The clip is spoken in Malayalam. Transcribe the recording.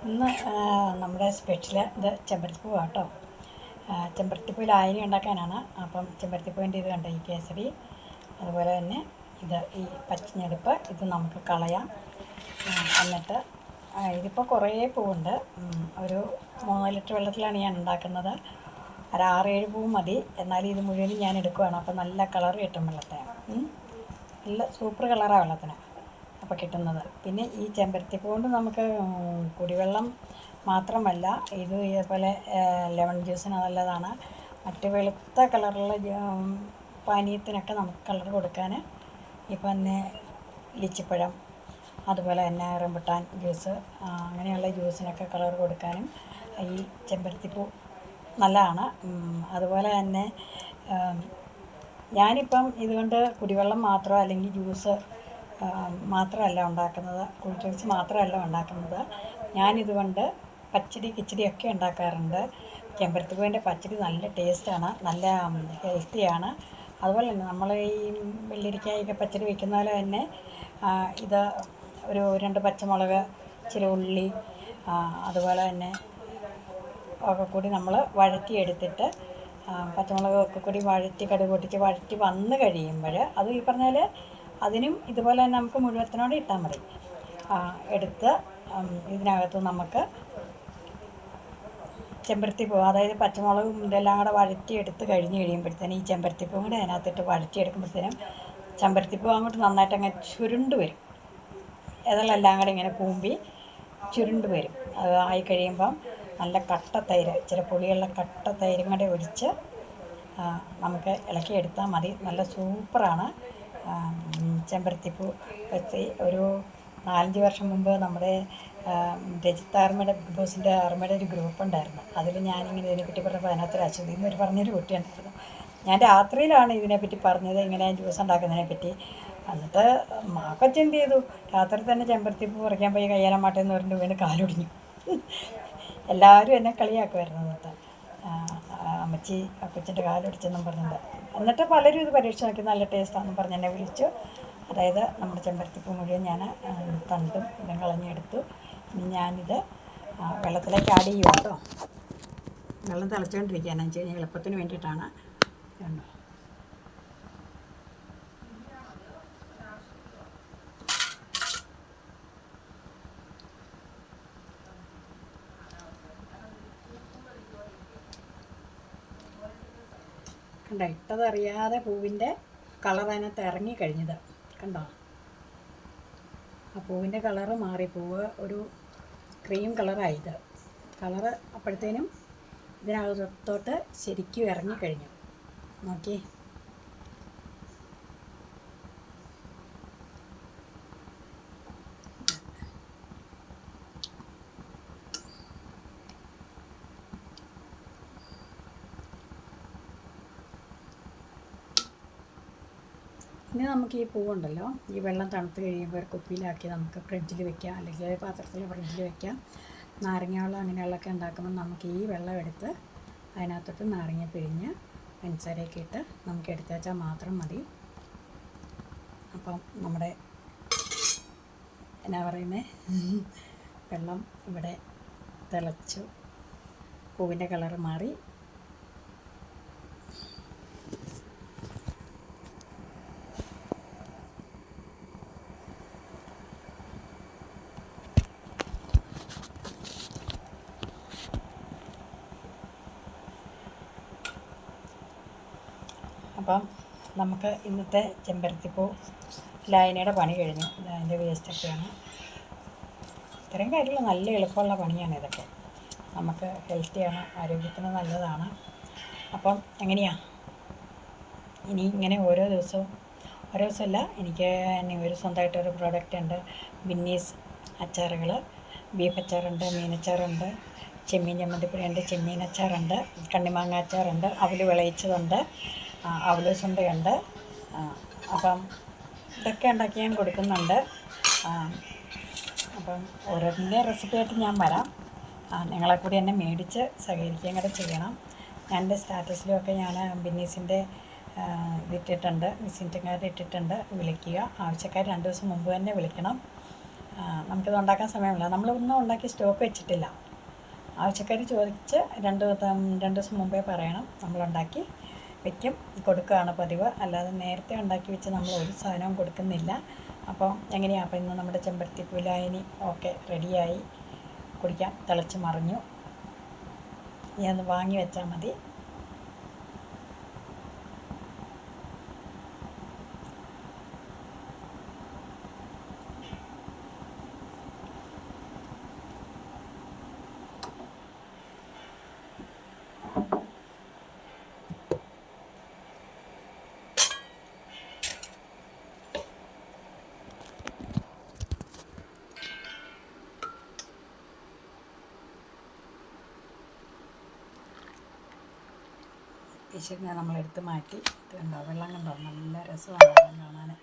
ഇന്ന് നമ്മുടെ സ്പെഷ്യൽ ഇത് ചെമ്പരത്തിപ്പൂ കേട്ടോ. ചെമ്പരത്തിപ്പൂ ലായനി ഉണ്ടാക്കാനാണ്. അപ്പം ചെമ്പരത്തിപ്പൂവിൻ്റെ ഇത് കണ്ട ഈ കേസരി, അതുപോലെ തന്നെ ഇത് ഈ പച്ചഞ്ഞെടുപ്പ് ഇത് നമുക്ക് കളയാം. എന്നിട്ട് ഇതിപ്പോൾ കുറേ പൂവുണ്ട്. ഒരു 3 ലിറ്റർ വെള്ളത്തിലാണ് ഞാൻ ഉണ്ടാക്കുന്നത്. ഒരു 6-7 പൂവ് മതി. എന്നാലും ഇത് മുഴുവനും ഞാൻ എടുക്കുകയാണ്. അപ്പോൾ നല്ല കളർ കിട്ടും വെള്ളത്തിന്. നല്ല സൂപ്പർ കളറാണ് വെള്ളത്തിന് അപ്പോൾ കിട്ടുന്നത്. പിന്നെ ഈ ചെമ്പരത്തിപ്പൂ കൊണ്ട് നമുക്ക് കുടിവെള്ളം മാത്രമല്ല, ഇത് ഇതേപോലെ ലെമൺ ജ്യൂസിന് നല്ലതാണ്. മറ്റ് വെളുത്ത കളറുള്ള പാനീയത്തിനൊക്കെ നമുക്ക് കളർ കൊടുക്കാൻ ഇപ്പം തന്നെ ലിച്ചിപ്പഴം, അതുപോലെ തന്നെ റംബുട്ടാൻ ജ്യൂസ്, അങ്ങനെയുള്ള ജ്യൂസിനൊക്കെ കളർ കൊടുക്കാനും ഈ ചെമ്പരത്തിപ്പൂ നല്ലതാണ്. അതുപോലെ തന്നെ ഞാനിപ്പം ഇതുകൊണ്ട് കുടിവെള്ളം മാത്രമോ അല്ലെങ്കിൽ ജ്യൂസ് മാത്രമല്ല ഉണ്ടാക്കുന്നത്, കൂൾ ഡ്രിങ്ക്സ് മാത്രമല്ല ഉണ്ടാക്കുന്നത്. ഞാനിതുകൊണ്ട് പച്ചടി കിച്ചടിയൊക്കെ ഉണ്ടാക്കാറുണ്ട്. ചെമ്പരത്തിപ്പൂവിൻ്റെ പച്ചടി നല്ല ടേസ്റ്റാണ്, നല്ല ഹെൽത്തിയാണ്. അതുപോലെ തന്നെ നമ്മൾ ഈ വെള്ളരിക്കായൊക്കെ പച്ചടി വയ്ക്കുന്ന പോലെ തന്നെ ഇത് ഒരു 2 പച്ചമുളക്, ഇച്ചിരി ഉള്ളി, അതുപോലെ തന്നെ ഒക്കെ കൂടി നമ്മൾ വഴറ്റിയെടുത്തിട്ട് പച്ചമുളക് ഒക്കെ കൂടി വഴറ്റി കടുക് പൊട്ടിച്ച് വഴറ്റി വന്ന് കഴിയുമ്പോൾ അത് ഈ പറഞ്ഞാൽ അതിനും ഇതുപോലെ തന്നെ നമുക്ക് മുഴുവത്തിനോടെ ഇട്ടാൽ മതി. എടുത്ത് ഇതിനകത്ത് നമുക്ക് ചെമ്പരത്തിപ്പൂ, അതായത് പച്ചമുളകും ഇതെല്ലാം കൂടെ വഴറ്റിയെടുത്ത് കഴിയുമ്പോഴത്തേനും ഈ ചെമ്പരത്തിപ്പൂ കൂടെ അതിനകത്തിട്ട് വഴറ്റിയെടുക്കുമ്പോഴത്തേനും ചെമ്പരത്തിപ്പൂ അങ്ങോട്ട് നന്നായിട്ട് അങ്ങ് ചുരുണ്ട് വരും. ഇതെല്ലാം കൂടെ ഇങ്ങനെ കൂമ്പി ചുരുണ്ട് വരും. അത് ആയി കഴിയുമ്പം നല്ല കട്ട തൈര്, ഇച്ചിരി പുളിയുള്ള കട്ട തൈരും കൂടെ ഒഴിച്ച് നമുക്ക് ഇളക്കിയെടുത്താൽ മതി. നല്ല സൂപ്പറാണ് ചെമ്പരത്തിപ്പൂ വെച്ച്. ഒരു 4-5 വർഷം മുമ്പ് നമ്മുടെ രജിത്ത് ആർമ്മയുടെ ബിഗ് ബോസിൻ്റെ ആർമ്മയുടെ ഒരു ഗ്രൂപ്പ് ഉണ്ടായിരുന്നു. അതിൽ ഞാനിങ്ങനെ ഇതിനെപ്പറ്റി പറഞ്ഞപ്പോൾ അതിനകത്തൊരു അശ്വതി എന്നൊരു പറഞ്ഞൊരു കുട്ടിയുണ്ടായിരുന്നു. ഞാൻ രാത്രിയിലാണ് ഇതിനെപ്പറ്റി പറഞ്ഞത്, ഇങ്ങനെ ജ്യൂസ് ഉണ്ടാക്കുന്നതിനെപ്പറ്റി. എന്നിട്ട് മാക്കൊച്ച എന്ത് ചെയ്തു, രാത്രി തന്നെ ചെമ്പരത്തിപ്പൂ പറിക്കാൻ പോയി കയ്യാല മാട്ടെന്ന് പറഞ്ഞിട്ട് വീണ് കാലൊടിഞ്ഞു. എല്ലാവരും എന്നെ കളിയാക്കുമായിരുന്നു. എന്നിട്ട് അമ്മച്ചി അപ്പച്ചൻ്റെ കാലൊടിച്ചെന്നും പറഞ്ഞിട്ട്. എന്നിട്ട് പലരും ഇത് പരീക്ഷ നോക്കി നല്ല ടേസ്റ്റാണെന്ന് പറഞ്ഞ് എന്നെ വിളിച്ചു. അതായത് നമ്മുടെ ചെമ്പരത്തിപ്പൂ മുഴുവൻ ഞാൻ തണ്ടും ഇതും കളഞ്ഞെടുത്തു. ഇനി ഞാനിത് വെള്ളത്തിലേക്ക് ആഡ് ചെയ്യുക കേട്ടോ. വെള്ളം തിളച്ചുകൊണ്ടിരിക്കുകയെന്ന് വെച്ച് കഴിഞ്ഞാൽ എളുപ്പത്തിന് വേണ്ടിയിട്ടാണ്. കണ്ടോ, കണ്ടോ, ഇട്ടതറിയാതെ പൂവിൻ്റെ കളർ അതിനകത്ത് ഇറങ്ങിക്കഴിഞ്ഞത് കണ്ടോ. ആ പൂവിൻ്റെ കളറ് മാറി, പൂവ് ഒരു ക്രീം കളറായത്. കളറ് അപ്പോഴത്തേനും ഇതിനകത്തോട്ട് ശരിക്കും ഇറങ്ങിക്കഴിഞ്ഞു. നോക്കി, ഇനി നമുക്ക് ഈ പൂവുണ്ടല്ലോ, ഈ വെള്ളം തണുത്ത് കഴിയുമ്പോൾ ഒരു കുപ്പിയിലാക്കി നമുക്ക് ഫ്രിഡ്ജിൽ വെക്കാം, അല്ലെങ്കിൽ പാത്രത്തിൽ ഫ്രിഡ്ജിൽ വെക്കാം. നാരങ്ങ വെള്ളം അങ്ങനെയുള്ളതൊക്കെ ഉണ്ടാക്കുമ്പോൾ നമുക്ക് ഈ വെള്ളം എടുത്ത് അതിനകത്തോട്ട് നാരങ്ങ പിഴിഞ്ഞ് പഞ്ചസാരയൊക്കെ ഇട്ട് നമുക്ക് എടുത്ത് വെച്ചാൽ മാത്രം മതി. അപ്പം നമ്മുടെ എന്നാ പറയുന്നത്, വെള്ളം ഇവിടെ തിളച്ചു, പൂവിൻ്റെ കളറ് മാറി. അപ്പം നമുക്ക് ഇന്നത്തെ ചെമ്പരത്തിപ്പൂ ലായനിയുടെ പണി കഴിഞ്ഞു. അതിൻ്റെ വേസ്റ്റൊക്കെയാണ്. ഇത്രയും കാര്യങ്ങൾ നല്ല എളുപ്പമുള്ള പണിയാണ് ഇതൊക്കെ. നമുക്ക് ഹെൽത്തിയാണ്, ആരോഗ്യത്തിന് നല്ലതാണ്. അപ്പം എങ്ങനെയാണ് ഇനി ഇങ്ങനെ ഓരോ ദിവസമല്ല, എനിക്ക് ഒരു സ്വന്തമായിട്ടൊരു പ്രോഡക്റ്റ് ഉണ്ട്. ബിന്നീസ് അച്ചാറുകൾ, ബീഫ് അച്ചാറുണ്ട്, മീനച്ചാറുണ്ട്, ചെമ്മീൻ ചമ്മന്തിപ്പൊടിയുണ്ട്, ചെമ്മീൻ അച്ചാറുണ്ട്, കണ്ണിമാങ്ങ അച്ചാറുണ്ട്, അവൽ വിളയിച്ചതുണ്ട്, അവലൂസുണ്ടയുണ്ട്. അപ്പം ഇതൊക്കെ ഉണ്ടാക്കി ഞാൻ കൊടുക്കുന്നുണ്ട്. അപ്പം ഓരോന്നിൻ്റെ റെസിപ്പിയായിട്ട് ഞാൻ വരാം. നിങ്ങളെ കൂടി എന്നെ മേടിച്ച് സഹകരിക്കുകയും കൂടെ ചെയ്യണം. ഞാൻ എൻ്റെ സ്റ്റാറ്റസിലുമൊക്കെ ഞാൻ ബിന്നീസിൻ്റെ ഇതിട്ടിട്ടുണ്ട്, വിസിറ്റിംഗ് കാർഡ് ഇട്ടിട്ടുണ്ട്. വിളിക്കുക, ആവശ്യക്കാർ 2 ദിവസം മുമ്പ് തന്നെ വിളിക്കണം. നമുക്കിത് ഉണ്ടാക്കാൻ സമയമില്ല. നമ്മളൊന്നും ഉണ്ടാക്കി സ്റ്റോക്ക് വെച്ചിട്ടില്ല. ആവശ്യക്കാർ ചോദിച്ച് രണ്ട് ദിവസം മുമ്പേ പറയണം. നമ്മളുണ്ടാക്കി വയ്ക്കും, കൊടുക്കുകയാണ് പതിവ്. അല്ലാതെ നേരത്തെ ഉണ്ടാക്കി വെച്ച് നമ്മൾ ഒരു സാധനവും കൊടുക്കുന്നില്ല. അപ്പോൾ എങ്ങനെയാണ്? അപ്പോൾ ഇന്ന് നമ്മുടെ ചെമ്പരത്തിപ്പൂ ലായനി ഓക്കെ റെഡിയായി. കുടിക്കാം. തിളച്ച് മറിഞ്ഞു. ഇനി അത് വാങ്ങി വെച്ചാൽ മതി. ഈശ്വരനെ നമ്മളെടുത്ത് മാറ്റി. ഇത് കണ്ടോ, വെള്ളം കണ്ടോ, നല്ല രസമാണ് വെള്ളം കാണാൻ.